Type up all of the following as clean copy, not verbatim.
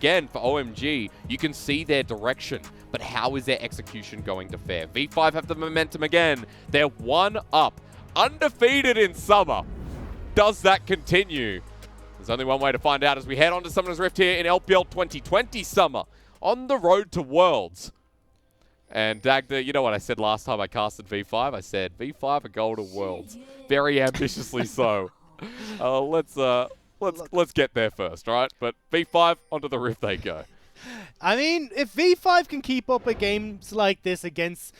again, for OMG, you can see their direction, but how is their execution going to fare? V5 have the momentum again. They're 1 up, undefeated in summer. Does that continue? There's only one way to find out as we head on to Summoner's Rift here in LPL 2020 summer on the road to Worlds. And Dagda, you know what I said last time I casted V5? I said V5 are goal to Worlds. Very ambitiously so. Let's get there first, right? But V5 onto the Rift they go. I mean, if V5 can keep up at games like this against,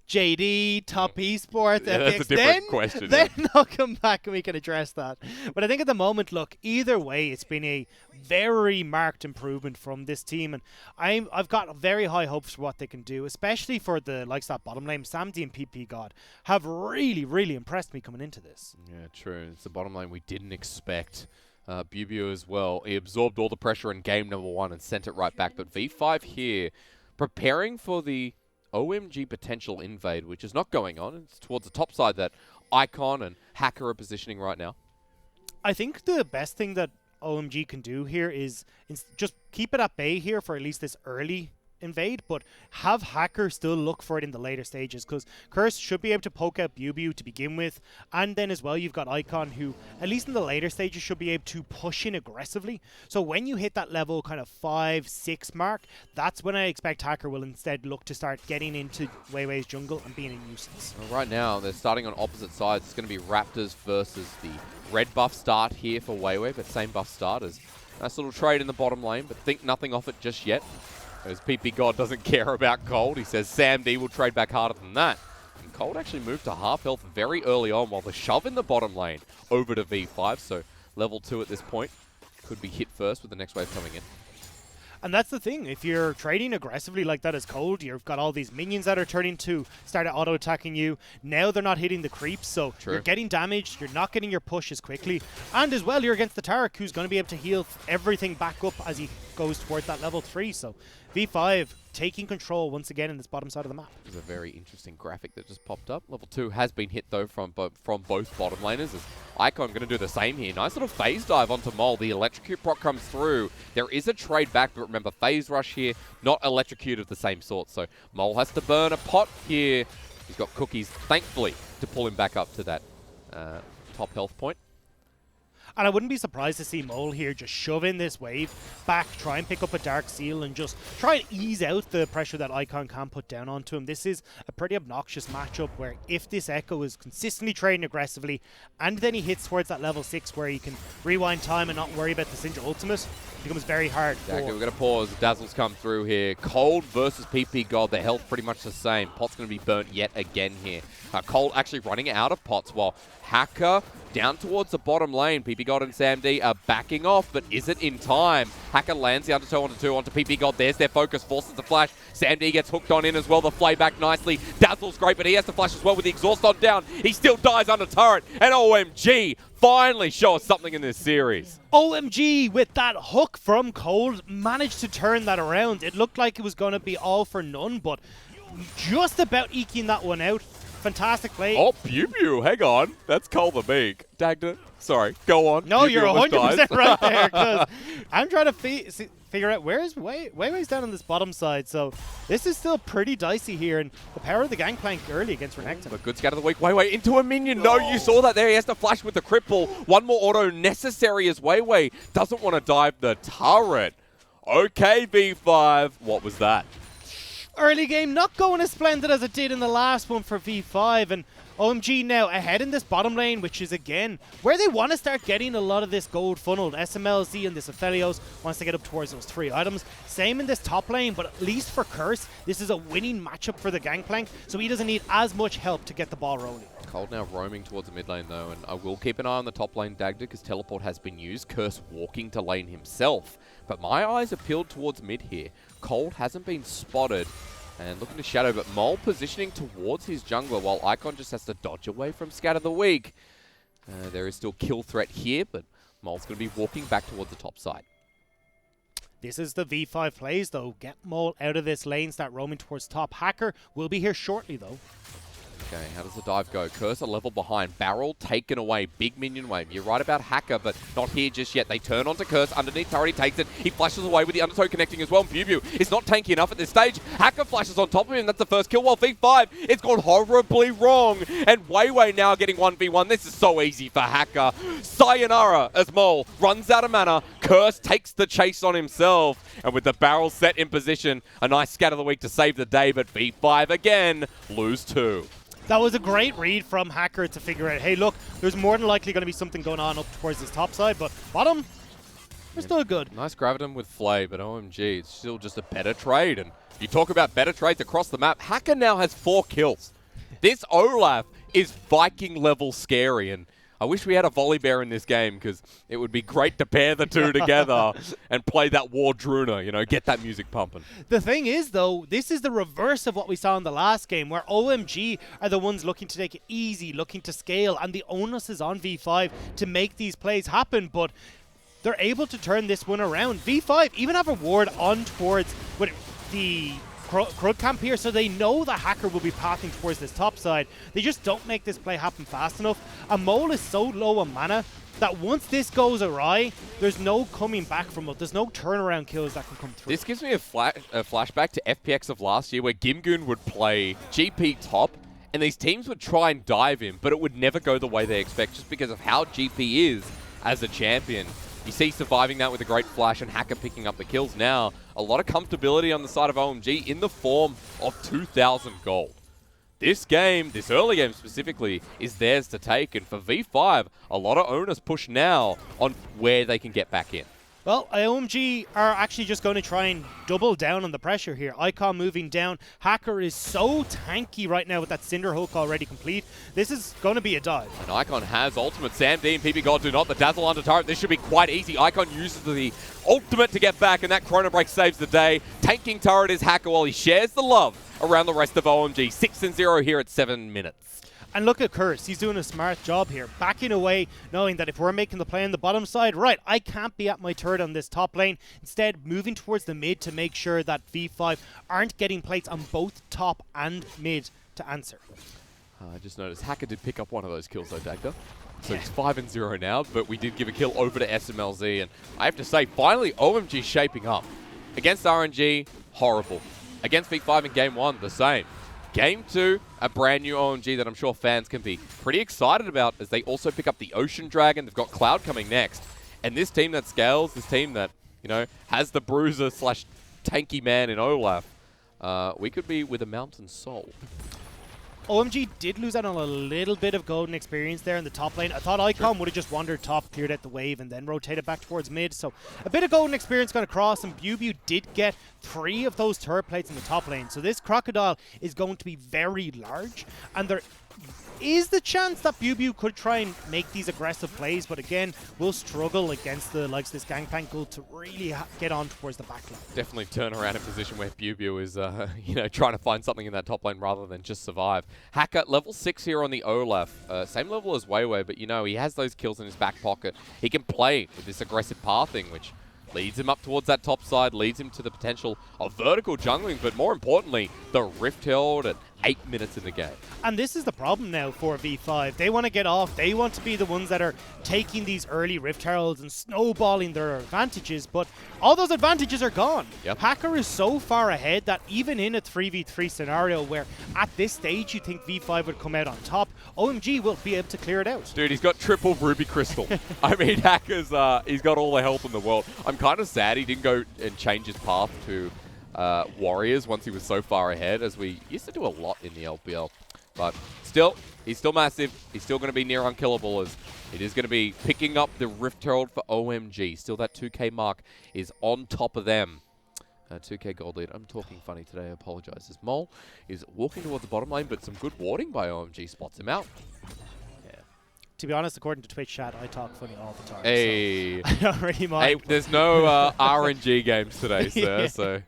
JD, Top Esports, Yeah, FX, that's a different question. Then I'll come back and we can address that. But I think at the moment, look, either way, it's been a very marked improvement from this team, and I've got very high hopes for what they can do, especially for the likes of that bottom lane. Samdi and PP God have really, really impressed me coming into this. Yeah, true. It's the bottom lane we didn't expect. Bubu as well. He absorbed all the pressure in game number 1 and sent it right back. But V5 here, preparing for the OMG potential invade, which is not going on. It's towards the top side that Icon and FLICKR are positioning right now. I think the best thing that OMG can do here is just keep it at bay here for at least this early invade, but have FLICKR still look for it in the later stages, because Curse should be able to poke out Bubu to begin with, and then as well you've got Icon who, at least in the later stages, should be able to push in aggressively. So when you hit that level kind of 5-6 mark, that's when I expect FLICKR will instead look to start getting into Weiwei's jungle and being a nuisance. Well, right now they're starting on opposite sides. It's going to be Raptors versus the red buff start here for Weiwei, but same buff starters. Nice little trade in the bottom lane, but think nothing of it just yet. As PP God doesn't care about Cold. He says Sam D will trade back harder than that. And Cold actually moved to half health very early on, while the shove in the bottom lane over to V5. So level 2 at this point. Could be hit first with the next wave coming in. And that's the thing, if you're trading aggressively like that as Cold, you've got all these minions that are turning to start auto-attacking you. Now they're not hitting the creeps, so True. You're getting damaged, you're not getting your push as quickly. And as well, you're against the Taric, who's going to be able to heal everything back up as he goes towards that level 3. So V5 taking control once again in this bottom side of the map. There's a very interesting graphic that just popped up. Level 2 has been hit though from both bottom laners. As Icon going to do the same here. Nice little phase dive onto Mole. The electrocute proc comes through. There is a trade back, but remember, phase rush here, not electrocute of the same sort. So Mole has to burn a pot here. He's got cookies, thankfully, to pull him back up to that top health point. And I wouldn't be surprised to see Mole here just shove in this wave back, try and pick up a Dark Seal, and just try and ease out the pressure that Icon can put down onto him. This is a pretty obnoxious matchup where if this Echo is consistently trading aggressively, and then he hits towards that level 6 where he can rewind time and not worry about the Syndra ultimate, it becomes very hard. Exactly, we're going to pause. Dazzle's come through here. Cold versus PP God, their health pretty much the same. Pot's going to be burnt yet again here. Cold actually running out of pots, while FLICKR down towards the bottom lane. PP God and Sam D are backing off, but is it in time? FLICKR lands the undertow onto 2 onto PP God. There's their focus, forces the flash. Sam D gets hooked on in as well. The flay back nicely. Dazzle's great, but he has to flash as well with the exhaust on down. He still dies under turret, and OMG finally show us something in this series. OMG with that hook from Cold managed to turn that around. It looked like it was going to be all for none, but just about eking that one out. Fantastic play. Oh, Bubu, hang on. That's Cole the Meek. Dagda, sorry, go on. No, Bubu you're 100% dies. right there, because I'm trying to figure out where's Weiwei's down on this bottom side, so this is still pretty dicey here, and the power of the Gangplank early against Renekton. But good scout of the week. Weiwei into a minion. No, you saw that there. He has to flash with the cripple. One more auto necessary as Weiwei doesn't want to dive the turret. Okay, V5. What was that? Early game not going as splendid as it did in the last one for V5, and OMG now ahead in this bottom lane, which is again where they want to start getting a lot of this gold funneled. SMLZ and this Aphelios wants to get up towards those 3 items. Same in this top lane, but at least for Curse, this is a winning matchup for the Gangplank, so he doesn't need as much help to get the ball rolling. Cold now roaming towards the mid lane though, and I will keep an eye on the top lane Dagda because teleport has been used. Curse walking to lane himself. But my eyes are peeled towards mid here. Cold hasn't been spotted. And looking to shadow, but Mole positioning towards his jungler while Icon just has to dodge away from Scat of the Week. There is still kill threat here, but Mole's going to be walking back towards the top side. This is the V5 plays though. Get Mole out of this lane, start roaming towards top. FLICKR will be here shortly though. Okay, how does the dive go? Curse a level behind. Barrel taken away. Big minion wave. You're right about HACKR, but not here just yet. They turn onto Curse. Underneath turret, he takes it. He flashes away with the undertow connecting as well. BuBu is not tanky enough at this stage. HACKR flashes on top of him. That's the first kill. While V5, it's gone horribly wrong. And Weiwei now getting 1v1. This is so easy for HACKR. Sayonara as Mole runs out of mana. Curse takes the chase on himself. And with the barrel set in position, a nice scat of the week to save the day. But V5 again, lose 2. That was a great read from HACKR to figure out, hey, look, there's more than likely going to be something going on up towards this top side, but bottom, we're still good. Nice gravitum with Flay, but OMG, it's still just a better trade. And you talk about better trades across the map. HACKR now has 4 kills. This Olaf is Viking level scary, and I wish we had a volley bear in this game because it would be great to pair the two together and play that War Druna, you know, get that music pumping. The thing is, though, this is the reverse of what we saw in the last game, where OMG are the ones looking to take it easy, looking to scale, and the onus is on V5 to make these plays happen, but they're able to turn this one around. V5 even have a ward on towards the Crud camp here, so they know the HACKR will be pathing towards this top side. They just don't make this play happen fast enough. A Mole is so low on mana that once this goes awry, there's no coming back from it. There's no turnaround kills that can come through. This gives me a flashback to FPX of last year where Gimgoon would play GP top and these teams would try and dive him, but it would never go the way they expect just because of how GP is as a champion. You see surviving that with a great flash and HACKR picking up the kills now. A lot of comfortability on the side of OMG in the form of 2,000 gold. This game, this early game specifically, is theirs to take. And for V5, a lot of owners push now on where they can get back in. Well, OMG are actually just going to try and double down on the pressure here. Icon moving down. HACKR is so tanky right now with that Cinder Hook already complete. This is going to be a dive. And Icon has ultimate. Sam D and PP God do not. The Dazzle under turret. This should be quite easy. Icon uses the ultimate to get back, and that Chrono Break saves the day. Tanking turret is HACKR while he shares the love around the rest of OMG. 6-0 here at 7 minutes. And look at Curse, he's doing a smart job here, backing away, knowing that if we're making the play on the bottom side, right, I can't be at my turret on this top lane. Instead, moving towards the mid to make sure that V5 aren't getting plates on both top and mid to answer. I just noticed HACKR did pick up one of those kills though, Dagda. So it's 5-0 now, but we did give a kill over to SMLZ, and I have to say, finally, OMG shaping up. Against RNG, horrible. Against V5 in Game 1, the same. Game 2, a brand new OMG that I'm sure fans can be pretty excited about as they also pick up the Ocean Dragon. They've got Cloud coming next. And this team that scales, this team that, you know, has the bruiser slash tanky man in Olaf, we could be with a Mountain Soul. OMG did lose out on a little bit of golden experience there in the top lane. I thought Icon would have just wandered top, cleared out the wave, and then rotated back towards mid. So a bit of golden experience got across, and BuBu did get 3 of those turret plates in the top lane. So this Crocodile is going to be very large, and there is the chance that BuBu could try and make these aggressive plays, but again, will struggle against the likes of this Gangplank to really get on towards the back line. Definitely turn around in position where BuBu is, you know, trying to find something in that top lane rather than just survive. HACKR, level 6 here on the Olaf. Same level as Weiwei, but you know, he has those kills in his back pocket. He can play with this aggressive pathing, which leads him up towards that top side, leads him to the potential of vertical jungling, but more importantly, the Rift Herald at 8 minutes in the game. And this is the problem now for V5. They want to get off. They want to be the ones that are taking these early Rift Heralds and snowballing their advantages, but all those advantages are gone. Yep. HACKR is so far ahead that even in a 3v3 scenario where at this stage you think V5 would come out on top, OMG will be able to clear it out. Dude, he's got triple Ruby Crystal. I mean, HACKR's, he's got all the help in the world. I'm kind of sad he didn't go and change his path to Warriors once he was so far ahead, as we used to do a lot in the LPL. But still, he's still massive. He's still going to be near unkillable, as it is going to be picking up the Rift Herald for OMG. Still, that 2K mark is on top of them. 2K gold lead. I'm talking funny today. I apologize. This Mole is walking towards the bottom lane, but some good warding by OMG spots him out. To be honest, according to Twitch chat, I talk funny all the time. Hey, so I don't really mind. Hey, there's no RNG games today, sir. Yeah. So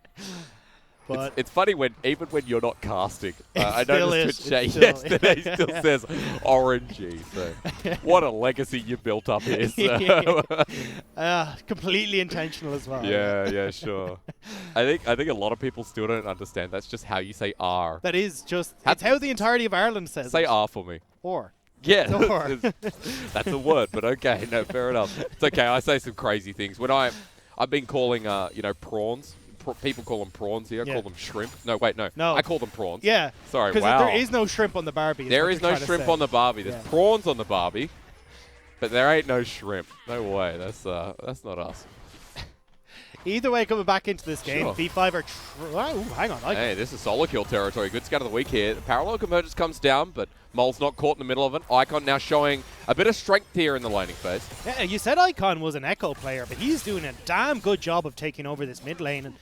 But it's funny when even when you're not casting. I still noticed is. Twitch It chat yesterday still says OMG. So what a legacy you built up here. So. Completely intentional as well. Yeah, sure. I think a lot of people still don't understand. That's just how you say R. That is just it's how the entirety of Ireland says Say it. R for me. Or. Yeah, Or. that's a word, but okay, no, fair enough. It's okay. I say some crazy things when I've been calling prawns. People call them prawns here. I call them shrimp. No, wait, no. I call them prawns. Yeah. Sorry, because wow. there is no shrimp on the Barbie. There is no shrimp on the Barbie. There's prawns on the Barbie, but there ain't no shrimp. No way. That's not us. Either way, coming back into this game, V5 are... hang on. Hey, this is solo kill territory. Good scout of the week here. The parallel convergence comes down, but Mole's not caught in the middle of it. Icon now showing a bit of strength here in the laning phase. Yeah, you said Icon was an Echo player, but he's doing a damn good job of taking over this mid lane. And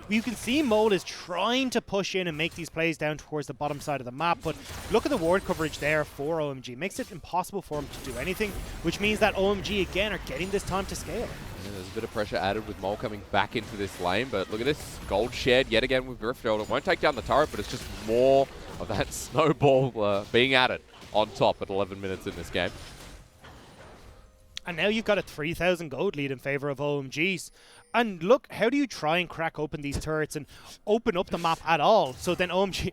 you can see Mole is trying to push in and make these plays down towards the bottom side of the map, but look at the ward coverage there for OMG. Makes it impossible for him to do anything, which means that OMG, again, are getting this time to scale. Yeah, there's a bit of pressure added with Mole coming back into this lane, but look at this. Gold shared yet again with Riftfield. It won't take down the turret, but it's just more of that snowball being added on top at 11 minutes in this game. And now you've got a 3,000 gold lead in favor of OMGs. And look, how do you try and crack open these turrets and open up the map at all? So then OMG...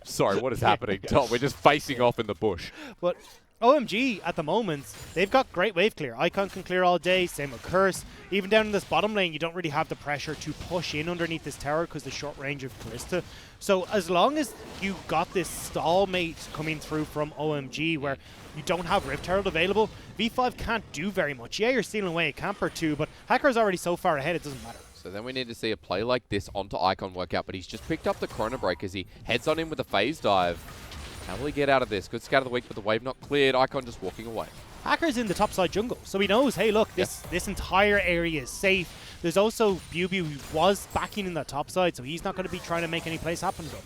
Sorry, what is happening, Tom? We're just facing off in the bush. But OMG, at the moment, they've got great wave clear. Icon can clear all day, same with Curse. Even down in this bottom lane, you don't really have the pressure to push in underneath this tower because the short range of Kalista. So as long as you got this stall mate coming through from OMG where you don't have Rift Herald available, V5 can't do very much. Yeah, you're stealing away a camp or two, but HaKR's already so far ahead, it doesn't matter. So then we need to see a play like this onto Icon work out, but he's just picked up the Chrono Break as he heads on in with a phase dive. How will he get out of this? Good scout of the week, but the wave not cleared. Icon just walking away. HaKR's in the topside jungle, so he knows, hey, look, this entire area is safe. There's also Bubu who was backing in that topside, so he's not going to be trying to make any plays happen to him.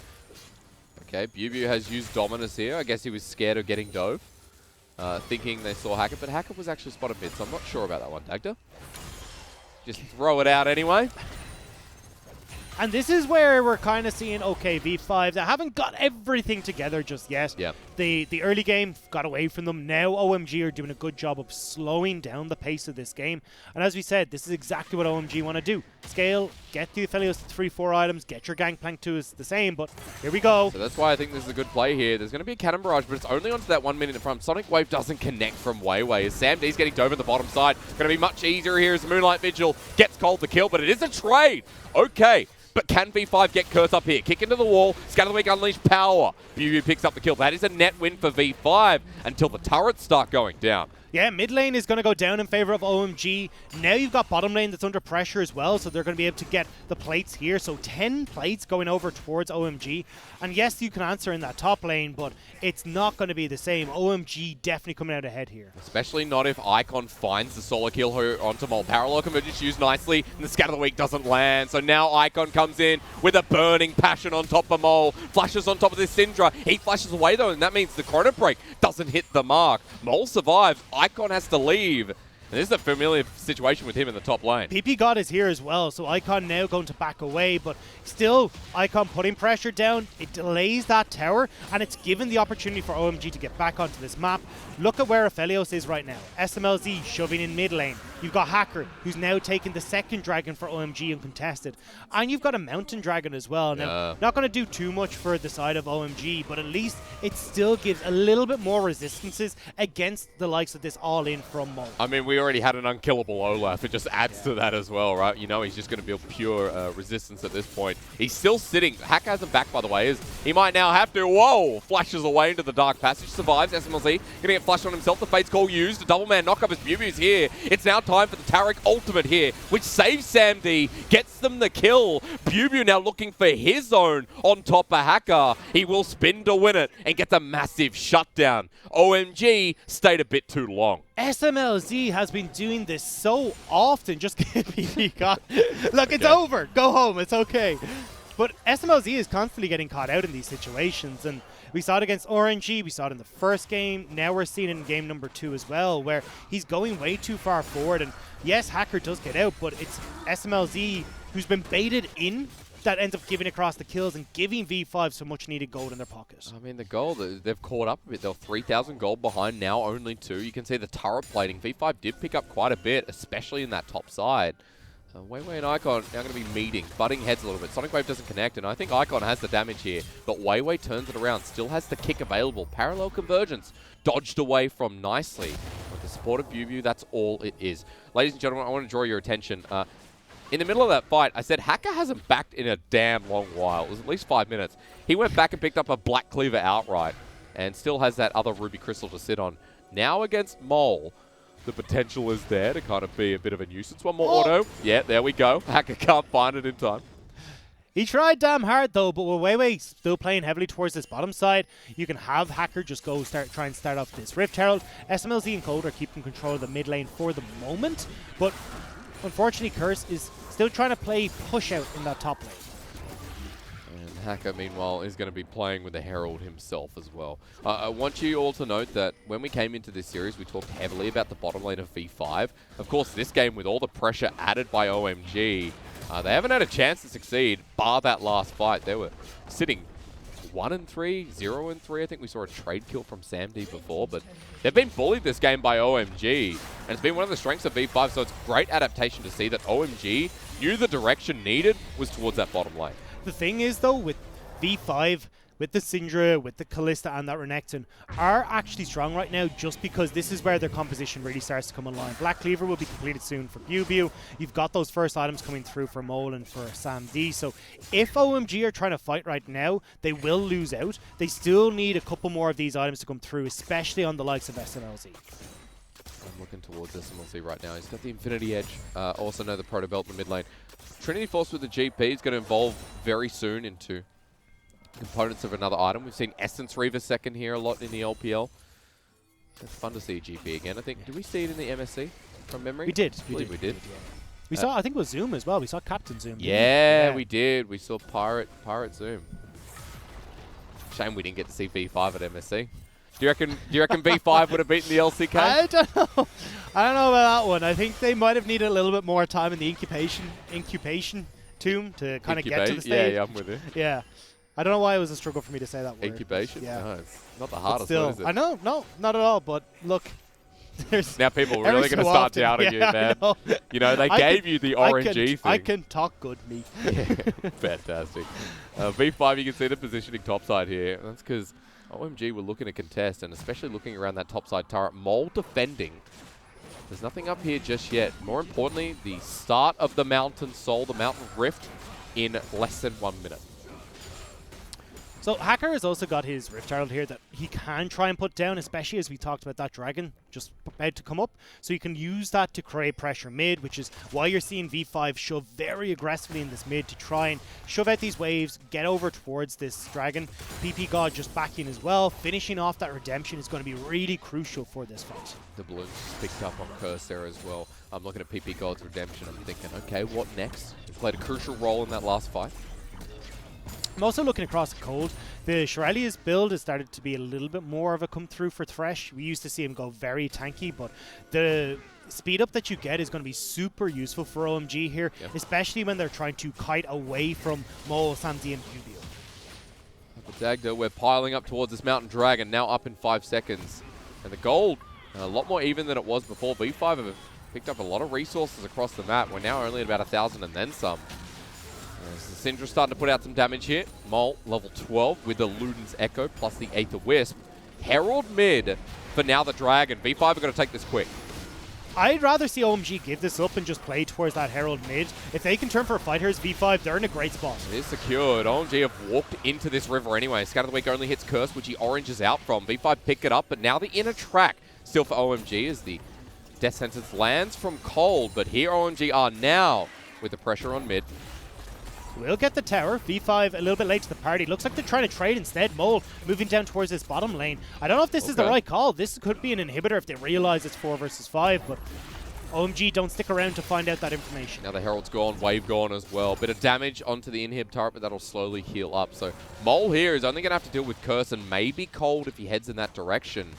Okay, Bubu has used Dominus here. I guess he was scared of getting dove, thinking they saw HaKR, but HaKR was actually spotted mid, so I'm not sure about that one, Dagda. Just throw it out anyway. And this is where we're kind of seeing, okay, V5, they haven't got everything together just yet. Yeah. The early game got away from them. Now OMG are doing a good job of slowing down the pace of this game. And as we said, this is exactly what OMG want to do. Scale, get the Aphelios to 3-4 items, get your Gangplank to is the same, but here we go. So that's why I think this is a good play here. There's going to be a Cannon Barrage, but it's only onto that 1 minute in front. Sonic Wave doesn't connect from Wayway. As Sam D's getting dove on the bottom side. Going to be much easier here as Moonlight Vigil gets called the kill, but it is a trade. Okay. But can V5 get Curse up here? Kick into the wall. Scatter the Weak unleash power. Bubu picks up the kill. That is a net win for V5 until the turrets start going down. Yeah, mid lane is going to go down in favor of OMG. Now you've got bottom lane that's under pressure as well, so they're going to be able to get the plates here. So 10 plates going over towards OMG. And yes, you can answer in that top lane, but it's not going to be the same. OMG definitely coming out ahead here. Especially not if Icon finds the solo kill onto Mole. Parallel convergence used nicely, and the Scatter the Weak doesn't land. So now Icon comes in with a burning passion on top of Mole. Flashes on top of this Syndra. He flashes away though, and that means the Chrono Break doesn't hit the mark. Mole survives. Icon has to leave. And this is a familiar situation with him in the top lane. PP God is here as well, so Icon now going to back away, but still, Icon putting pressure down. It delays that tower, and it's given the opportunity for OMG to get back onto this map. Look at where Aphelios is right now. SMLZ shoving in mid lane. You've got HaKR, who's now taking the second dragon for OMG uncontested. And you've got a mountain dragon as well. Now, not going to do too much for the side of OMG, but at least it still gives a little bit more resistances against the likes of this all-in from Mole. I mean, we already had an unkillable Olaf. It just adds to that as well, right? You know, he's just going to build pure resistance at this point. He's still sitting. HaKR hasn't back, by the way. He might now have to. Whoa! Flashes away into the Dark Passage. Survives. SMLZ going to get flashed on himself. The Fate's Call used. A double man knockup as Bubu's here. It's now time for the Taric ultimate here, which saves Sam D. Gets them the kill. Bubu now looking for his own on top of HaKR. He will spin to win it and gets a massive shutdown. OMG stayed a bit too long. SMLZ has been doing this so often. Just get PP God. Look, it's over. Go home. It's okay. But SMLZ is constantly getting caught out in these situations, and we saw it against OMG, we saw it in the first game, now we're seeing it in game number 2 as well, where he's going way too far forward, and yes, HaKR does get out, but it's SMLZ who's been baited in, that ends up giving across the kills and giving V5 some much needed gold in their pocket. I mean, the gold, they've caught up a bit. They're 3,000 gold behind, now only 2. You can see the turret plating. V5 did pick up quite a bit, especially in that top side. Weiwei and Icon now going to be meeting, butting heads a little bit. Sonic Wave doesn't connect, and I think Icon has the damage here. But Weiwei turns it around, still has the kick available. Parallel convergence, dodged away from nicely. With the support of BuBu, that's all it is. Ladies and gentlemen, I want to draw your attention. In the middle of that fight, I said HackR hasn't backed in a damn long while. It was at least 5 minutes. He went back and picked up a Black Cleaver outright, and still has that other Ruby Crystal to sit on. Now against Mole, the potential is there to kind of be a bit of a nuisance. One more auto. Yeah, there we go. HackR can't find it in time. He tried damn hard though, but with Weiwei still playing heavily towards this bottom side, you can have HackR just go try and start off this Rift Herald. SMLZ and Cold are keeping control of the mid lane for the moment, but unfortunately Curse is still trying to play push out in that top lane. And HackR, meanwhile, is going to be playing with the Herald himself as well. I want you all to note that when we came into this series, we talked heavily about the bottom lane of V5. Of course, this game, with all the pressure added by OMG, they haven't had a chance to succeed, bar that last fight. They were sitting 1-3, 0-3. I think we saw a trade kill from Samd before, but they've been bullied this game by OMG, and it's been one of the strengths of V5, so it's great adaptation to see that OMG knew the direction needed was towards that bottom lane. The thing is, though, with V5, with the Syndra, with the Kalista and that Renekton, are actually strong right now just because this is where their composition really starts to come online. Black Cleaver will be completed soon for BuBu. You've got those first items coming through for Mole and for Samd. So if OMG are trying to fight right now, they will lose out. They still need a couple more of these items to come through, especially on the likes of SMLZ. I'm looking towards SMLZ right now. He's got the Infinity Edge. Also know the Proto Belt in the mid lane. Trinity Force with the GP is going to evolve very soon into components of another item. We've seen Essence Reaver second here a lot in the LPL. It's fun to see a GP again. I think, did we see it in the MSC from memory? We did. We did. We saw, I think it was Zoom as well. We saw Captain Zoom. Yeah, we did. We saw Pirate Zoom. Shame we didn't get to see V5 at MSC. Do you reckon V5 would have beaten the LCK? I don't know. I don't know about that one. I think they might have needed a little bit more time in the incubation tomb to kind of get to the stage. Yeah, I'm with you. Yeah. I don't know why it was a struggle for me to say that word. Incubation? Yeah. No, it's not the hardest still, one, is it? I know, no, not at all, but look. There's now people are really going to start doubting you, man. You know, they gave you the RNG thing. I can talk good, me. Yeah, fantastic. V5, you can see the positioning topside here. That's because OMG were looking to contest, and especially looking around that topside turret. Mole defending. There's nothing up here just yet. More importantly, the start of the Mountain Soul, the Mountain Rift, in less than 1 minute. So HackR has also got his Rift Herald here that he can try and put down, especially as we talked about that dragon just about to come up. So you can use that to create pressure mid, which is why you're seeing V5 shove very aggressively in this mid to try and shove out these waves, get over towards this dragon. PP God just backing as well. Finishing off that redemption is going to be really crucial for this fight. The balloons picked up on Curse there as well. I'm looking at PP God's redemption. I'm thinking, okay, what next? He played a crucial role in that last fight. I'm also looking across the Cold. The Shirelia's build has started to be a little bit more of a come-through for Thresh. We used to see him go very tanky, but the speed up that you get is going to be super useful for OMG here, especially when they're trying to kite away from Mole, Samd, and BuBu. Dagda, we're piling up towards this Mountain Dragon, now up in 5 seconds. And the gold, a lot more even than it was before. V5 have picked up a lot of resources across the map. We're now only at about 1,000 and then some. As the Syndra starting to put out some damage here. Mole, level 12 with the Luden's Echo plus the Aether Wisp. Herald mid for now the Dragon. V5 are going to take this quick. I'd rather see OMG give this up and just play towards that Herald mid. If they can turn for fighters, V5, they're in a great spot. It is secured. OMG have walked into this river anyway. Scout of the Week only hits Curse, which he oranges out from. V5 pick it up, but now the inner track still for OMG as the Death Sentence lands from Cold. But here OMG are now with the pressure on mid. We'll get the tower. V5 a little bit late to the party. Looks like they're trying to trade instead. Mole moving down towards this bottom lane. I don't know if this is the right call. This could be an inhibitor if they realize it's 4 versus 5, but OMG don't stick around to find out that information. Now the Herald's gone, Wave gone as well. Bit of damage onto the inhib turret, but that'll slowly heal up. So Mole here is only going to have to deal with Curse and maybe Cold if he heads in that direction.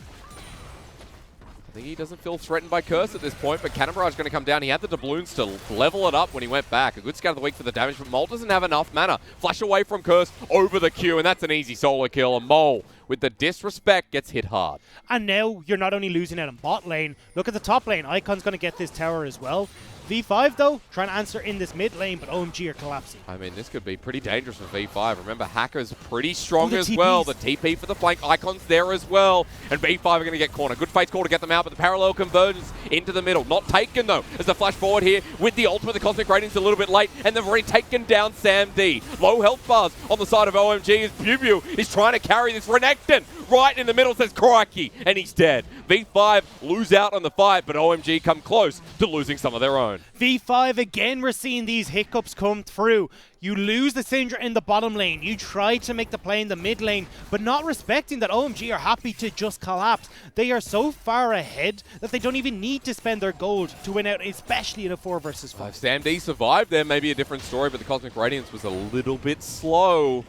think he doesn't feel threatened by Curse at this point, but Cannon Barrage is going to come down. He had the doubloons to level it up when he went back. A good scout of the week for the damage, but Mole doesn't have enough mana. Flash away from Curse over the Q, and that's an easy solo kill. And Mole, with the disrespect, gets hit hard. And now you're not only losing out on bot lane, look at the top lane. Icon's going to get this tower as well. V5, though, trying to answer in this mid lane, but OMG are collapsing. I mean, this could be pretty dangerous for V5. Remember, Hacker's pretty strong as TPs. well. The TP for the flank. Icon's there as well. And V5 are going to get cornered. Good Fate's call to get them out, but the parallel convergence into the middle. Not taken, though, as the flash forward here with the ultimate. The Cosmic Radiance a little bit late, and they've already taken down Sam D. Low health bars on the side of OMG as Bubu is trying to carry this Renekton. Right in the middle, says crikey, and he's dead. V5 lose out on the fight, but OMG come close to losing some of their own. V5 again, we're seeing these hiccups come through. You lose the Syndra in the bottom lane. You try to make the play in the mid lane, but not respecting that OMG are happy to just collapse. They are so far ahead that they don't even need to spend their gold to win out, especially in a 4 versus 5. If Sam D survived there, maybe a different story, but the Cosmic Radiance was a little bit slow.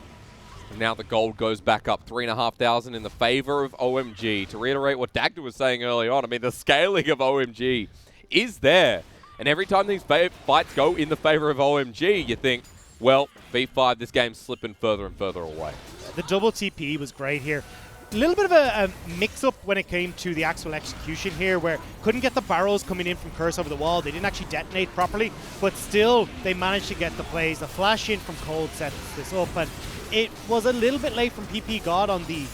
Now the gold goes back up 3,500 in the favor of OMG. To reiterate what Dagda was saying early on, I mean, the scaling of OMG is there. And every time these fights go in the favor of OMG, you think, well, V5, this game's slipping further and further away. The double TP was great here. A little bit of a mix-up when it came to the actual execution here, where couldn't get the barrels coming in from Curse over the wall. They didn't actually detonate properly, but still they managed to get the plays. The flash in from Cold sets this up, and it was a little bit late from PP God on the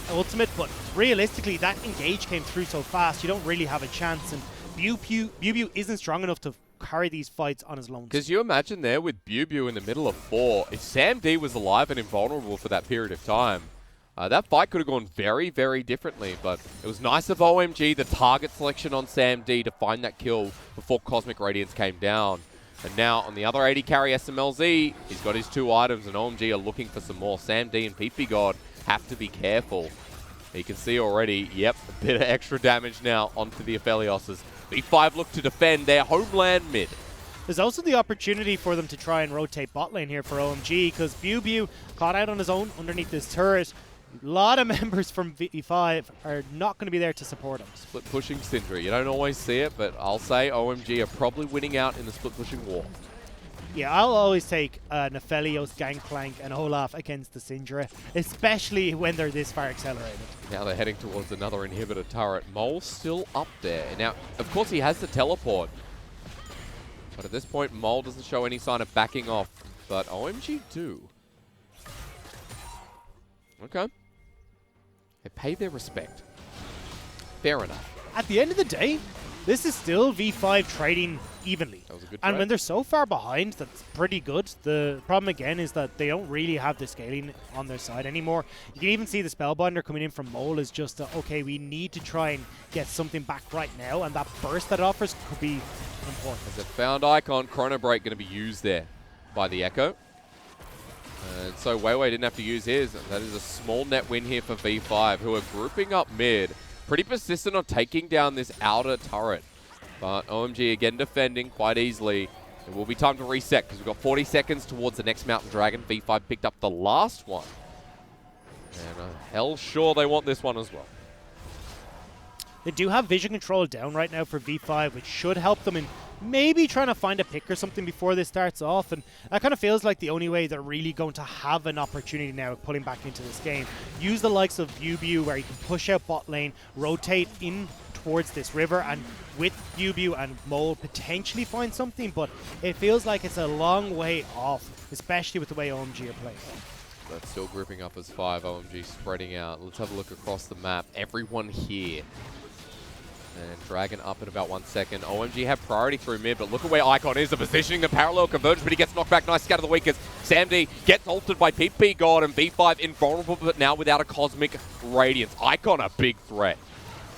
ultimate, but realistically that engage came through so fast, you don't really have a chance, and Bubu isn't strong enough to carry these fights on his lonesome. Because you imagine there with Bubu in the middle of 4, if Sam D was alive and invulnerable for that period of time, that fight could have gone very, very differently, but it was nice of OMG, the target selection on Sam D to find that kill before Cosmic Radiance came down. And now on the other 80 carry SMLZ, he's got his 2 items and OMG are looking for some more. Sam D and PP God have to be careful. You can see already, yep, a bit of extra damage now onto the Aphelioses. V5 look to defend their homeland mid. There's also the opportunity for them to try and rotate bot lane here for OMG, because Bubu caught out on his own underneath this turret. A lot of members from V5 are not going to be there to support him. Split pushing Syndra. You don't always see it, but I'll say OMG are probably winning out in the split pushing war. Yeah, I'll always take an Aphelios, Gangplank, and Olaf against the Syndra, especially when they're this far accelerated. Now they're heading towards another inhibitor turret. Mole's still up there. Now, of course, he has the teleport. But at this point, Mole doesn't show any sign of backing off. But OMG do. Okay. They pay their respect. Fair enough. At the end of the day, this is still V5 trading evenly. That was a good and trade. when they're so far behind, that's pretty good. The problem again is that they don't really have the scaling on their side anymore. You can even see the Spellbinder coming in from Mole is just, okay, we need to try and get something back right now, and that burst that offers could be important. As a found icon, Chrono Break going to be used there by the Echo. And so Weiwei didn't have to use his. That is a small net win here for V5, who are grouping up mid. Pretty persistent on taking down this outer turret. But OMG again defending quite easily. It will be time to reset because we've got 40 seconds towards the next Mountain Dragon. V5 picked up the last one. And hell sure they want this one as well. They do have vision control down right now for V5, which should help them in maybe trying to find a pick or something before this starts off. And that kind of feels like the only way they're really going to have an opportunity now of pulling back into this game. Use the likes of Bubu, where you can push out bot lane, rotate in towards this river, and with Bubu and Mole potentially find something, but it feels like it's a long way off, especially with the way OMG are playing. But still grouping up as 5. OMG spreading out. Let's have a look across the map. Everyone here. And Dragon up in about 1 second. OMG have priority through mid, but look at where Icon is. The positioning, the parallel convergence, but he gets knocked back. Nice scatter of the weak as Sam D gets altered by PP God, and V5 invulnerable, but now without a Cosmic Radiance. Icon a big threat.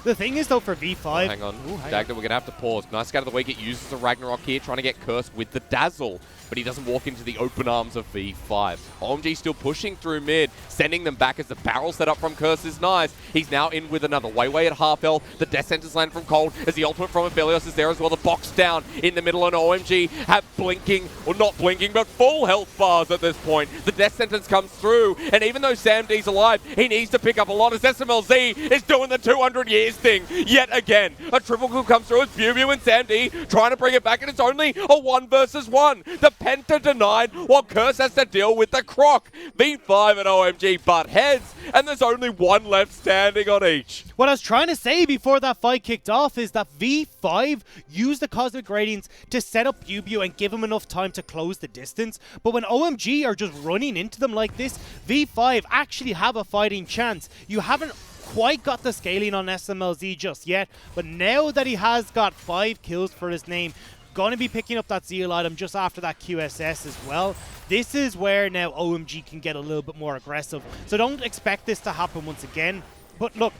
The thing is, though, for V5... Hang on. Dagda, we're going to have to pause. Nice scatter of the weak. It uses the Ragnarok here, trying to get cursed with the Dazzle, but he doesn't walk into the open arms of V5. OMG still pushing through mid, sending them back as the barrel set up from Curse is nice. He's now in with another. Weiwei at half health. The Death Sentence land from Cold as the ultimate from Aphelios is there as well. The box down in the middle, and OMG have blinking, or not blinking, but full health bars at this point. The Death Sentence comes through, and even though Sam D's alive, he needs to pick up a lot as SMLZ is doing the 200 years his thing yet again. A triple kill comes through as BuBu and SamD trying to bring it back, and it's only a 1 versus 1. The Penta denied, while Curse has to deal with the Croc. V5 and OMG butt heads, and there's only one left standing on each. What I was trying to say before that fight kicked off is that V5 used the Cosmic Gradients to set up BuBu and give him enough time to close the distance. But when OMG are just running into them like this, V5 actually have a fighting chance. You haven't quite got the scaling on SMLZ just yet, but now that he has got 5 kills for his name, going to be picking up that Zeal item just after that QSS as well. This is where now OMG can get a little bit more aggressive. So don't expect this to happen once again. But look,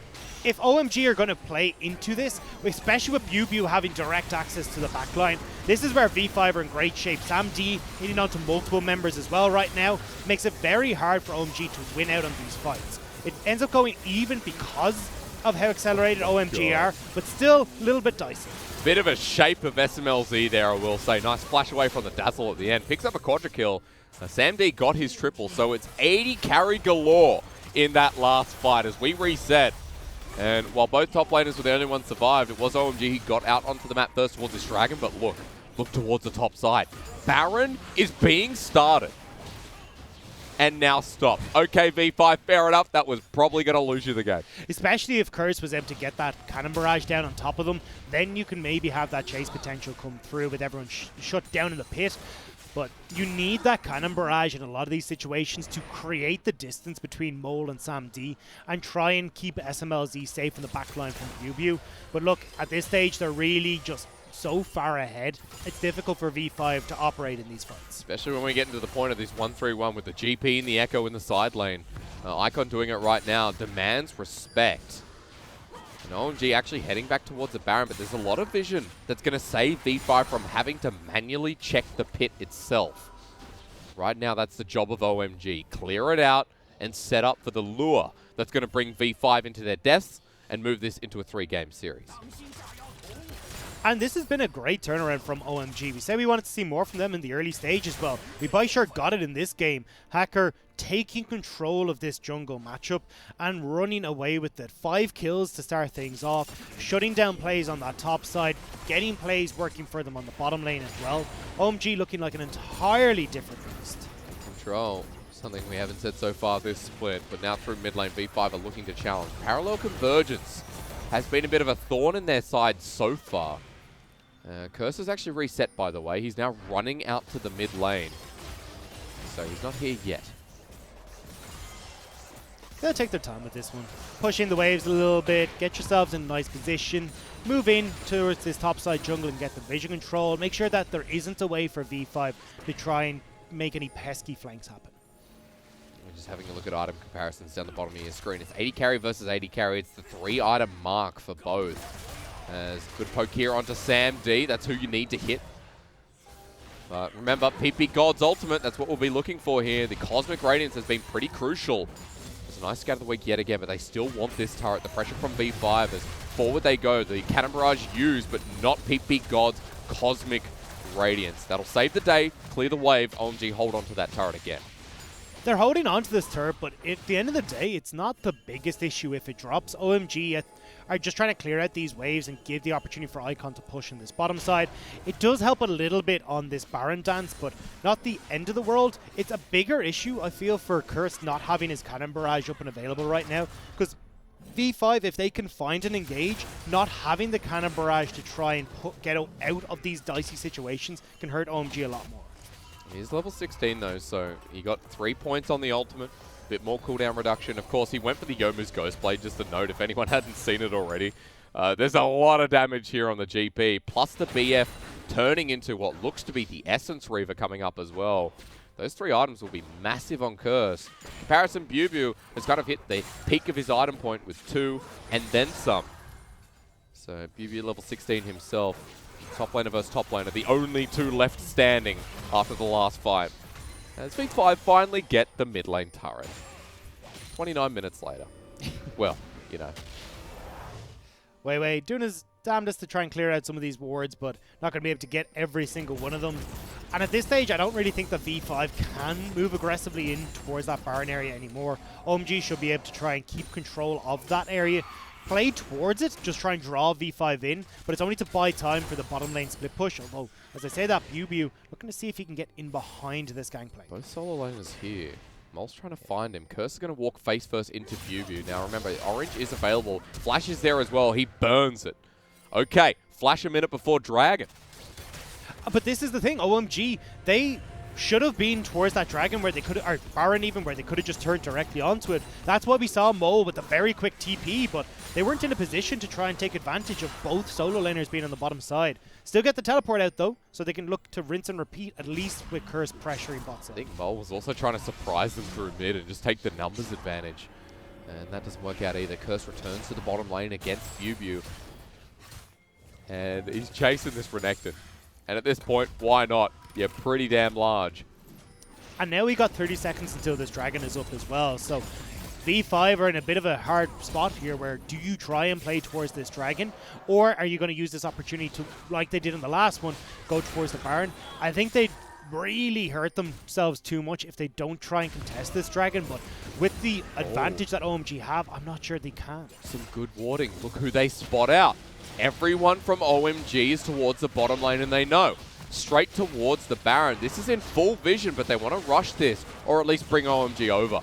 if OMG are going to play into this, especially with BuBu having direct access to the backline, this is where V5 are in great shape. SamD hitting onto multiple members as well right now makes it very hard for OMG to win out on these fights. It ends up going even because of how accelerated OMG are, but still a little bit dicey. Bit of a shape of SMLZ there, I will say. Nice flash away from the Dazzle at the end. Picks up a quadra kill. SamD got his triple, so it's 80 carry galore in that last fight as we reset. And while both top laners were the only ones survived, it was OMG who got out onto the map first towards this dragon, but look towards the top side. Baron is being started. And now stopped. Okay, V5, fair enough. That was probably going to lose you the game. Especially if Curse was able to get that cannon barrage down on top of them, then you can maybe have that chase potential come through with everyone shut down in the pit. But you need that cannon barrage in a lot of these situations to create the distance between Mole and SamD and try and keep SMLZ safe in the backline from BuBu. But look, at this stage, they're really just so far ahead, it's difficult for V5 to operate in these fights. Especially when we get into the point of this 1-3-1 with the GP and the Echo in the side lane. Icon doing it right now demands respect. And OMG actually heading back towards the Baron, but there's a lot of vision that's going to save V5 from having to manually check the pit itself. Right now, that's the job of OMG. Clear it out and set up for the lure that's going to bring V5 into their deaths and move this into a 3-game series. And this has been a great turnaround from OMG. We said we wanted to see more from them in the early stages. Well, we by sure got it in this game. FLICKR taking control of this jungle matchup and running away with it. 5 kills to start things off, shutting down plays on that top side, getting plays working for them on the bottom lane as well. OMG looking like an entirely different beast. Control, something we haven't said so far this split, but now through mid lane, V5 are looking to challenge. Parallel convergence has been a bit of a thorn in their side so far. Curse is actually reset, by the way. He's now running out to the mid lane. So he's not here yet. They'll take their time with this one. Pushing the waves a little bit, get yourselves in a nice position, move in towards this topside jungle and get the vision control. Make sure that there isn't a way for V5 to try and make any pesky flanks happen. We're just having a look at item comparisons down the bottom of your screen. It's 80 carry versus 80 carry. It's the 3-item mark for both. As good poke here onto SamD. That's who you need to hit. But remember, PP God's ultimate, that's what we'll be looking for here. The Cosmic Radiance has been pretty crucial. It's a nice scout of the week yet again, but they still want this turret. The pressure from V5 as forward they go. The Cannon Barrage used, but not PP God's Cosmic Radiance. That'll save the day, clear the wave. OMG hold on to that turret again. They're holding on to this turret, but at the end of the day, it's not the biggest issue if it drops. OMG are just trying to clear out these waves and give the opportunity for Icon to push in this bottom side. It does help a little bit on this Baron dance, but not the end of the world. It's a bigger issue, I feel, for Curse not having his Cannon Barrage up and available right now, because V5, if they can find and engage, not having the Cannon Barrage to try and get out of these dicey situations can hurt OMG a lot more. He's level 16 though, so he got 3 points on the ultimate. Bit more cooldown reduction. Of course, he went for the Yomu's Ghostblade, just a note if anyone hadn't seen it already. There's a lot of damage here on the GP, plus the BF turning into what looks to be the Essence Reaver coming up as well. Those 3 items will be massive on Curse. Comparison, BuBu has kind of hit the peak of his item point with 2 and then some. So BuBu level 16 himself. Top laner versus top laner, the only 2 left standing after the last fight. As V5 finally get the mid lane turret. 29 minutes later. Well, you know. Wei doing his damnedest to try and clear out some of these wards, but not going to be able to get every single one of them. And at this stage, I don't really think that V5 can move aggressively in towards that Baron area anymore. OMG should be able to try and keep control of that area play towards it, just try and draw V5 in, but it's only to buy time for the bottom lane split push. Although, as I say that, BuBu looking to see if he can get in behind this gangplank. Both solo laners here. Mol's trying to find him. Curse is going to walk face first into BuBu. Now remember, Orange is available. Flash is there as well. He burns it. Okay, Flash a minute before Dragon. But this is the thing, OMG, they should have been towards that Dragon where they could, or Baron even, where they could have just turned directly onto it. That's why we saw Mo with a very quick TP, but they weren't in a position to try and take advantage of both solo laners being on the bottom side. Still get the teleport out though, so they can look to rinse and repeat, at least with Curse pressuring bot side. I think Mo was also trying to surprise them through mid and just take the numbers advantage. And that doesn't work out either. Curse returns to the bottom lane against BuBu. And he's chasing this Renekton. And at this point, why not? Yeah, pretty damn large. And now we got 30 seconds until this Dragon is up as well, so V5 are in a bit of a hard spot here where do you try and play towards this Dragon, or are you going to use this opportunity to, like they did in the last one, go towards the Baron? I think they'd really hurt themselves too much if they don't try and contest this Dragon, but with the advantage that OMG have, I'm not sure they can. Some good warding. Look who they spot out. Everyone from OMG is towards the bottom lane, and they know. Straight towards the Baron. This is in full vision, but they want to rush this, or at least bring OMG over.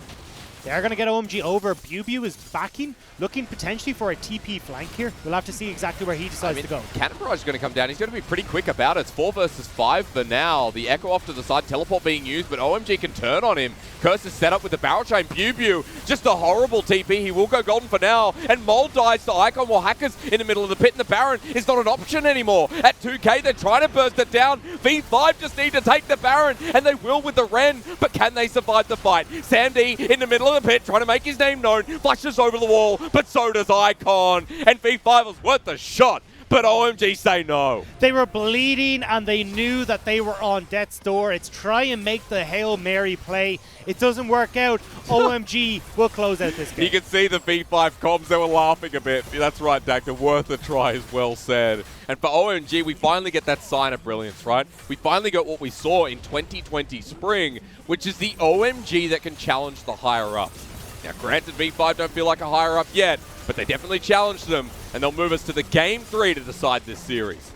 They are going to get OMG over. BuBu is backing, looking potentially for a TP flank here. We'll have to see exactly where he decides to go. Cannon Barrage is going to come down. He's going to be pretty quick about it. It's 4 versus 5 for now. The Echo off to the side, teleport being used, but OMG can turn on him. Curse is set up with the barrel chain. BuBu, just a horrible TP. He will go golden for now. And Mole dies to Icon while Hacker's in the middle of the pit, and the Baron is not an option anymore. At 2k, they're trying to burst it down. V5 just need to take the Baron, and they will with the Ren, but can they survive the fight? Sam D in the middle of the pit, trying to make his name known, flashes over the wall, but so does Icon. And V5 was worth the shot, but OMG say no. They were bleeding and they knew that they were on death's door. It's try and make the Hail Mary play. It doesn't work out. OMG will close out this game. You can see the V5 comms, they were laughing a bit. That's right, Dactor, worth a try is well said. And for OMG, we finally get that sign of brilliance, right? We finally got what we saw in 2020 spring, which is the OMG that can challenge the higher-ups. Now, granted, V5 don't feel like a higher-up yet, but they definitely challenged them, and they'll move us to the Game 3 to decide this series.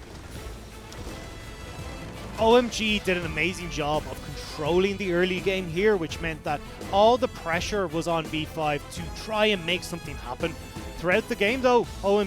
OMG did an amazing job of controlling the early game here, which meant that all the pressure was on V5 to try and make something happen. Throughout the game, though, OMG